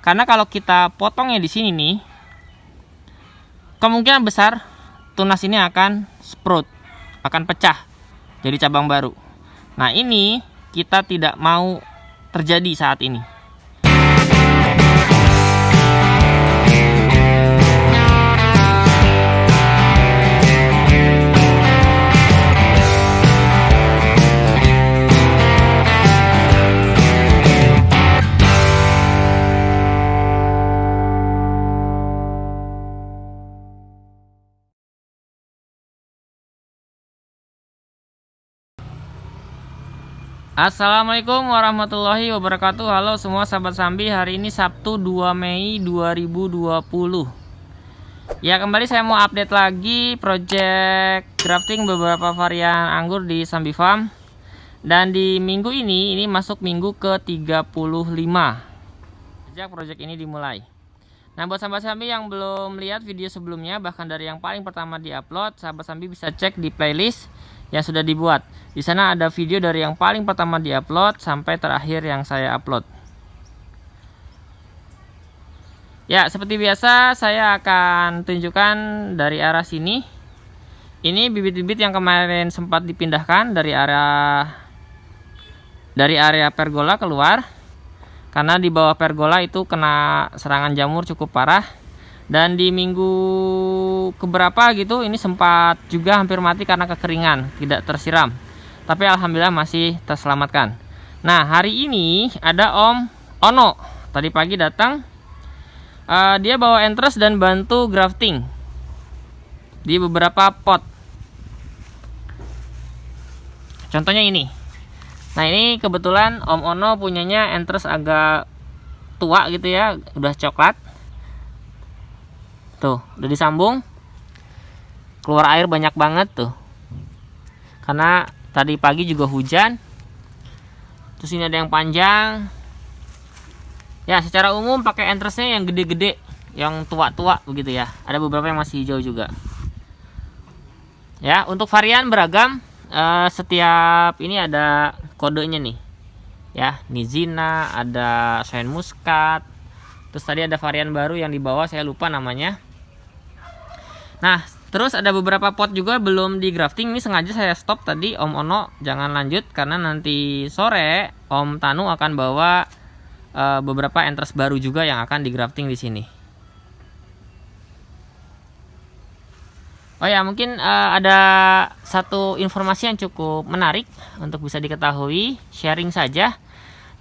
Karena kalau kita potongnya di sini nih, kemungkinan besar tunas ini akan sprout, akan pecah jadi cabang baru. Nah, ini kita tidak mau terjadi saat ini. Assalamualaikum warahmatullahi wabarakatuh. Halo semua sahabat Sambi. Hari ini Sabtu 2 Mei 2020. Ya, kembali saya mau update lagi project grafting beberapa varian anggur di Sambi Farm. Dan di minggu ini masuk minggu ke 35 sejak project ini dimulai. Nah, buat sahabat Sambi yang belum lihat video sebelumnya, bahkan dari yang paling pertama diupload, sahabat Sambi bisa cek di playlist yang sudah dibuat. Di sana ada video dari yang paling pertama diupload sampai terakhir yang saya upload. Ya, seperti biasa saya akan tunjukkan dari arah sini. Ini bibit-bibit yang kemarin sempat dipindahkan dari area pergola keluar. Karena di bawah pergola itu kena serangan jamur cukup parah. Dan di minggu keberapa gitu ini sempat juga hampir mati karena kekeringan, tidak tersiram. Tapi alhamdulillah masih terselamatkan. Nah, hari ini ada Om Ono. Tadi pagi datang. Dia bawa entres dan bantu grafting di beberapa pot. Contohnya ini. Nah, ini kebetulan Om Ono punyanya entres agak tua gitu ya, udah coklat. Tuh, udah disambung. Keluar air banyak banget tuh. Karena tadi pagi juga hujan. Terus ini ada yang panjang. Ya, secara umum pakai entresnya yang gede-gede, yang tua-tua begitu ya. Ada beberapa yang masih hijau juga. Ya, untuk varian beragam. Setiap ini ada kodenya nih. Ya, Nizina, ada Saint Muscat. Terus tadi ada varian baru yang dibawa, saya lupa namanya. Nah, terus ada beberapa pot juga belum di grafting. Ini sengaja saya stop tadi, Om Ono jangan lanjut karena nanti sore Om Tanu akan bawa beberapa entres baru juga yang akan di grafting di sini. Oh ya, mungkin ada satu informasi yang cukup menarik untuk bisa diketahui, sharing saja.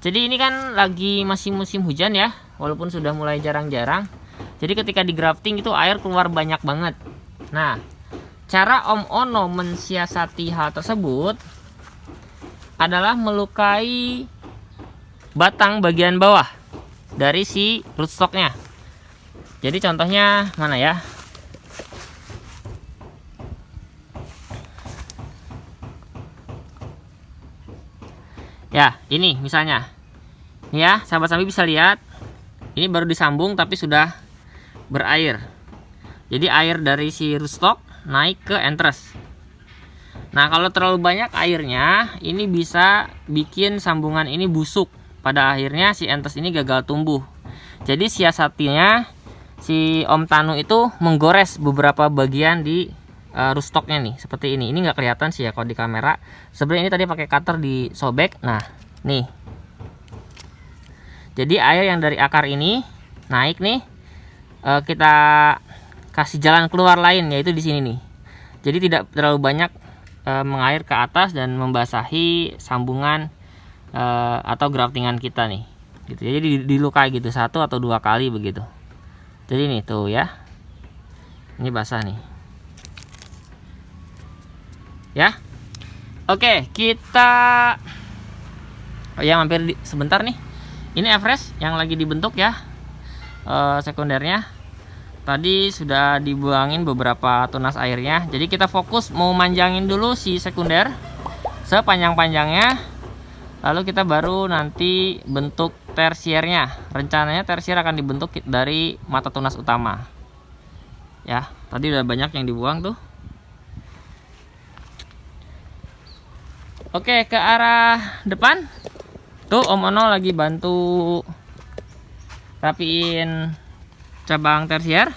Jadi ini kan lagi masih musim hujan ya, walaupun sudah mulai jarang-jarang. Jadi ketika di grafting itu air keluar banyak banget. Nah, cara Om Ono mensiasati hal tersebut adalah melukai batang bagian bawah dari si rootstocknya. Jadi contohnya mana ya? Ya, ini misalnya. Ini ya, sahabat Sambi bisa lihat. Ini baru disambung tapi sudah berair. Jadi air dari si rootstock naik ke entres. Nah, kalau terlalu banyak airnya, ini bisa bikin sambungan ini busuk. Pada akhirnya si entres ini gagal tumbuh. Jadi siasatinya si Om Tanu itu menggores beberapa bagian di rootstocknya nih, seperti ini. Ini nggak kelihatan sih ya kalau di kamera. Sebenarnya ini tadi pakai cutter disobek. Nah, nih. Jadi air yang dari akar ini naik nih, kita kasih jalan keluar lain, yaitu di sini nih. Jadi tidak terlalu banyak mengalir ke atas dan membasahi sambungan atau graftingan kita nih. Gitu. Jadi dilukai gitu 1 atau 2 kali begitu. Jadi nih tuh ya. Ini basah nih. Ya. Oke, kita mampir sebentar nih. Ini Everest yang lagi dibentuk ya, sekundernya. Tadi sudah dibuangin beberapa tunas airnya. Jadi kita fokus mau manjangin dulu si sekunder sepanjang-panjangnya. Lalu kita baru nanti bentuk tersiernya. Rencananya tersier akan dibentuk dari mata tunas utama. Ya, tadi udah banyak yang dibuang tuh. Oke, ke arah depan. Tuh Om Ono lagi bantu rapiin cabang tersier.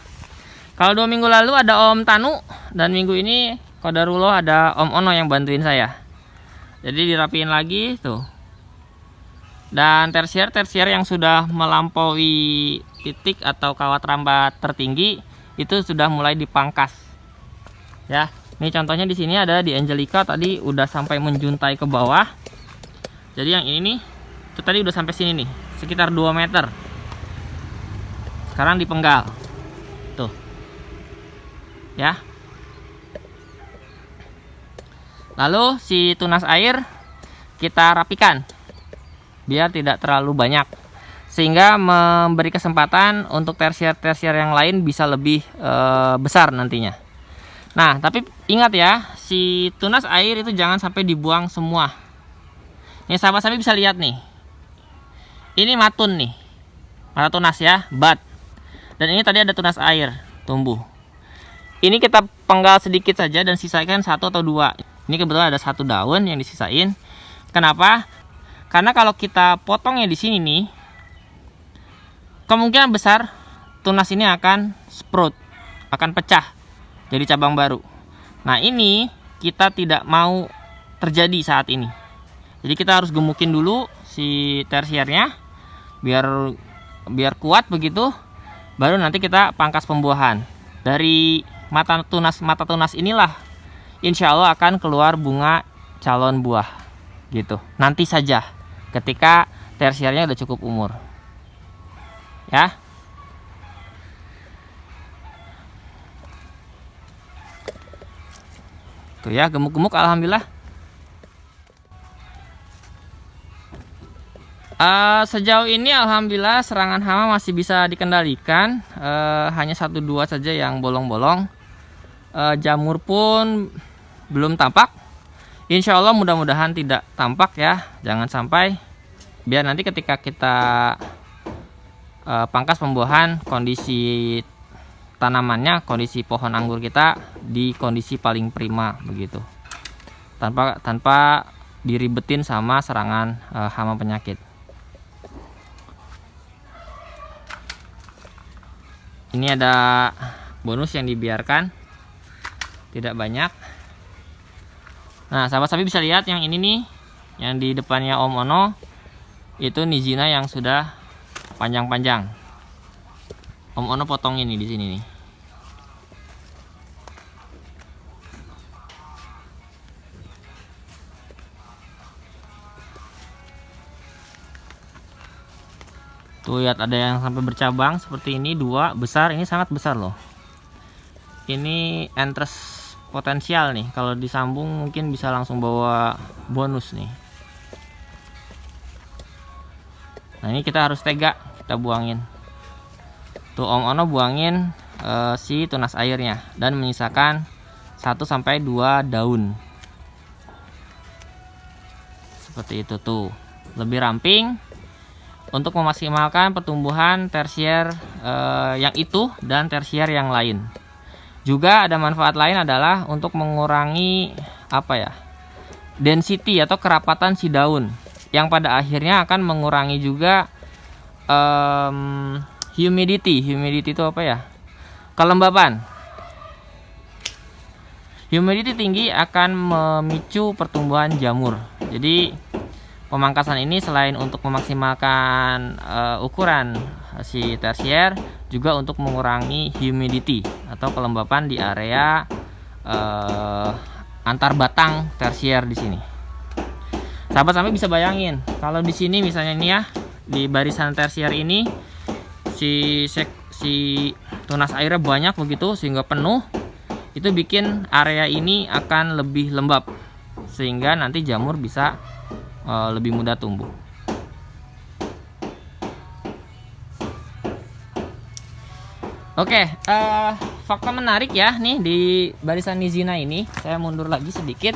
Kalau 2 minggu lalu ada Om Tanu, dan minggu ini qadarullah ada Om Ono yang bantuin saya. Jadi dirapiin lagi tuh. Dan tersier yang sudah melampaui titik atau kawat rambat tertinggi itu sudah mulai dipangkas. Ya, ini contohnya di sini ada di Angelica tadi udah sampai menjuntai ke bawah. Jadi yang ini nih, itu tadi udah sampai sini nih, sekitar 2 meter. Sekarang dipenggal. Tuh. Ya. Lalu si tunas air kita rapikan biar tidak terlalu banyak, sehingga memberi kesempatan untuk tersier yang lain bisa lebih besar nantinya. Nah, tapi ingat ya, si tunas air itu jangan sampai dibuang semua. Ini sahabat-sahabat bisa lihat nih. Ini matun nih. Mata tunas ya, bat. Dan ini tadi ada tunas air tumbuh. Ini kita penggal sedikit saja dan sisakan 1 atau 2. Ini kebetulan ada 1 daun yang disisain. Kenapa? Karena kalau kita potongnya di sini nih, kemungkinan besar tunas ini akan sprout, akan pecah jadi cabang baru. Nah, ini kita tidak mau terjadi saat ini. Jadi kita harus gemukin dulu si tersiernya biar kuat begitu. Baru nanti kita pangkas pembuahan. Dari mata tunas inilah insya Allah akan keluar bunga calon buah gitu. Nanti saja ketika tersiernya udah cukup umur. Ya. Tuh ya, gemuk-gemuk alhamdulillah. Sejauh ini alhamdulillah serangan hama masih bisa dikendalikan. Hanya 1-2 saja yang bolong-bolong. Jamur pun belum tampak. Insya Allah mudah-mudahan tidak tampak ya. Jangan sampai, biar nanti ketika kita pangkas pembuahan, kondisi tanamannya, kondisi pohon anggur kita di kondisi paling prima begitu, tanpa diribetin sama serangan hama penyakit. Ini ada bonus yang dibiarkan, tidak banyak. Nah, sahabat-sahabat bisa lihat yang ini nih, yang di depannya Om Ono itu Nizina yang sudah panjang-panjang. Om Ono potong ini di sini nih. Tuh lihat, ada yang sampai bercabang seperti ini, 2 besar, ini sangat besar loh. Ini entres potensial nih, kalau disambung mungkin bisa langsung bawa bonus nih. Nah, ini kita harus tega, kita buangin. Tuh Om Ono buangin si tunas airnya dan menyisakan 1-2 daun. Seperti itu tuh, lebih ramping untuk memaksimalkan pertumbuhan tersier yang itu dan tersier yang lain. Juga ada manfaat lain adalah untuk mengurangi density atau kerapatan si daun, yang pada akhirnya akan mengurangi juga humidity itu kelembaban. Humidity tinggi akan memicu pertumbuhan jamur. Jadi pemangkasan ini selain untuk memaksimalkan ukuran si tersier, juga untuk mengurangi humidity atau kelembapan di area antar batang tersier di sini. Sahabat-sahabat bisa bayangin, kalau di sini misalnya ini ya, di barisan tersier ini si tunas airnya banyak begitu sehingga penuh, itu bikin area ini akan lebih lembab sehingga nanti jamur bisa lebih mudah tumbuh. Oke, fakta menarik ya nih di barisan Nizina ini. Saya mundur lagi sedikit.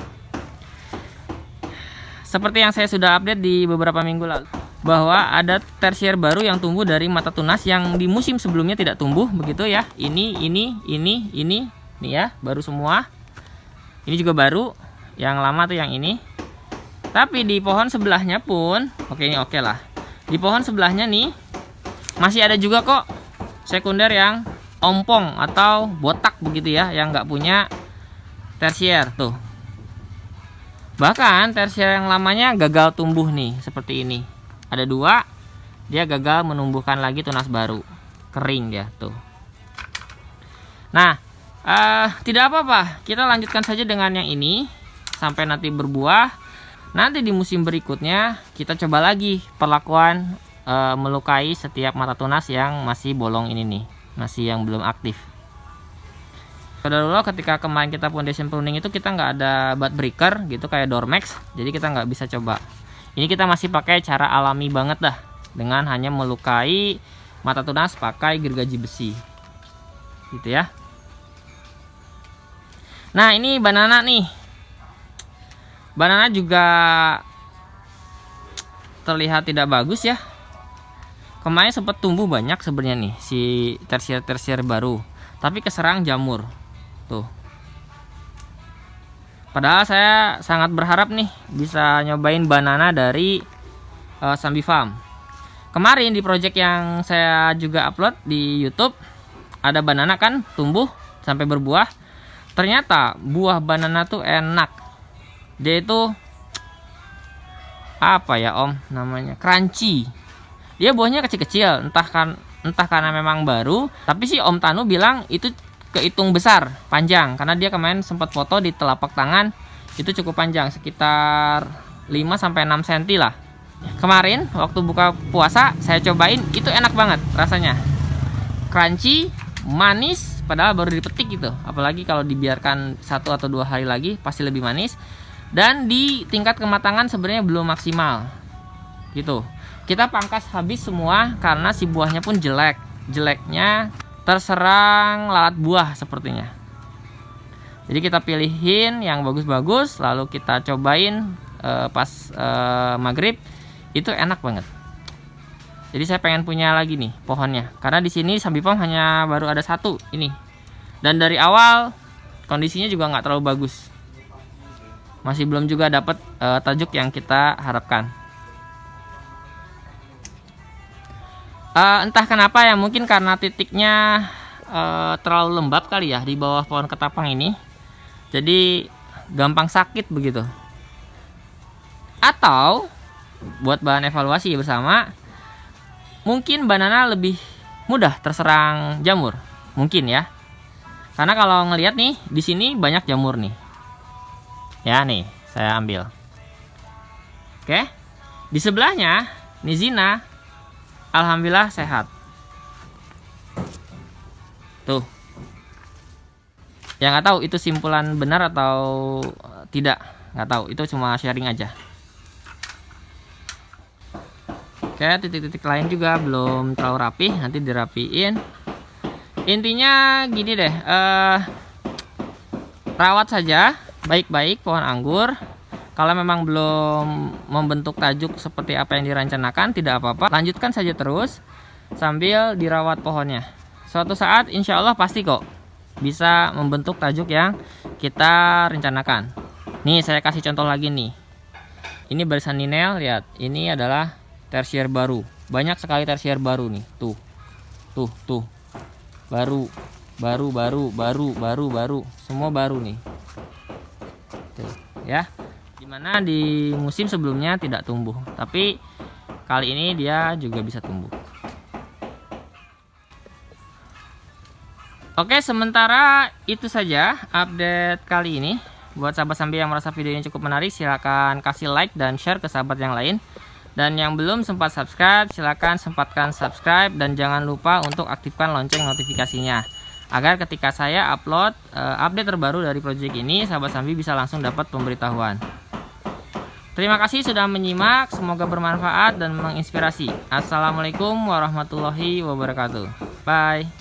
Seperti yang saya sudah update di beberapa minggu lalu, bahwa ada tersier baru yang tumbuh dari mata tunas yang di musim sebelumnya tidak tumbuh begitu ya. Ini nih ya, baru semua. Ini juga baru. Yang lama tuh yang ini. Tapi di pohon sebelahnya pun, ini oke lah. Di pohon sebelahnya nih, masih ada juga kok sekunder yang ompong atau botak begitu ya, yang nggak punya tersier tuh. Bahkan tersier yang lamanya gagal tumbuh nih, seperti ini. Ada 2, dia gagal menumbuhkan lagi tunas baru, kering dia tuh. Nah, tidak apa-apa, kita lanjutkan saja dengan yang ini sampai nanti berbuah. Nanti di musim berikutnya kita coba lagi perlakuan melukai setiap mata tunas yang masih bolong ini nih, masih yang belum aktif. Dulu ketika kemarin kita foundation pruning itu kita nggak ada bud breaker gitu kayak Dormex, jadi kita nggak bisa coba. Ini kita masih pakai cara alami banget dah, dengan hanya melukai mata tunas pakai gergaji besi gitu ya. Nah ini banana nih, banana juga terlihat tidak bagus ya. Kemarin sempat tumbuh banyak sebenarnya nih si tersier baru, tapi keserang jamur tuh. Padahal saya sangat berharap nih bisa nyobain banana dari Sambi Farm. Kemarin di project yang saya juga upload di YouTube ada banana kan tumbuh sampai berbuah. Ternyata buah banana tuh enak. Dia itu apa ya Om namanya, crunchy. Dia buahnya kecil-kecil, entah karena memang baru, tapi si Om Tanu bilang itu kehitung besar, panjang, karena dia kemarin sempat foto di telapak tangan itu cukup panjang, sekitar 5-6 cm lah. Kemarin waktu buka puasa saya cobain, itu enak banget rasanya, crunchy, manis, padahal baru dipetik gitu. Apalagi kalau dibiarkan 1 atau 2 hari lagi pasti lebih manis. Dan di tingkat kematangan sebenarnya belum maksimal gitu. Kita pangkas habis semua karena si buahnya pun jeleknya terserang lalat buah sepertinya. Jadi kita pilihin yang bagus-bagus, lalu kita cobain pas maghrib, itu enak banget. Jadi saya pengen punya lagi nih pohonnya, karena di sini Sambi Farm hanya baru ada 1 ini, dan dari awal kondisinya juga nggak terlalu bagus, masih belum juga dapat tajuk yang kita harapkan. Entah kenapa ya, mungkin karena titiknya terlalu lembab kali ya di bawah pohon ketapang ini, jadi gampang sakit begitu. Atau buat bahan evaluasi bersama, mungkin banana lebih mudah terserang jamur, mungkin ya. Karena kalau ngelihat nih di sini banyak jamur nih. Ya nih, saya ambil. Oke. Di sebelahnya Nizina alhamdulillah sehat. Tuh. Ya nggak tahu itu simpulan benar atau tidak, nggak tahu. Itu cuma sharing aja. Oke, titik-titik lain juga belum terlalu rapi, nanti dirapiin. Intinya gini deh, rawat saja baik-baik pohon anggur. Kalau memang belum membentuk tajuk seperti apa yang direncanakan, tidak apa-apa, lanjutkan saja terus sambil dirawat pohonnya. Suatu saat insya Allah pasti kok bisa membentuk tajuk yang kita rencanakan. Nih saya kasih contoh lagi nih. Ini barisan Ninel, lihat. Ini adalah tersier baru. Banyak sekali tersier baru nih. Tuh. Baru. Semua baru nih. Tuh, ya. Dimana di musim sebelumnya tidak tumbuh, tapi kali ini dia juga bisa tumbuh. Oke, sementara itu saja update kali ini. Buat sahabat Sambi yang merasa video ini cukup menarik, silahkan kasih like dan share ke sahabat yang lain. Dan yang belum sempat subscribe, silahkan sempatkan subscribe, dan jangan lupa untuk aktifkan lonceng notifikasinya, agar ketika saya upload update terbaru dari project ini, sahabat Sambi bisa langsung dapat pemberitahuan. Terima kasih sudah menyimak, semoga bermanfaat dan menginspirasi. Assalamualaikum warahmatullahi wabarakatuh. Bye.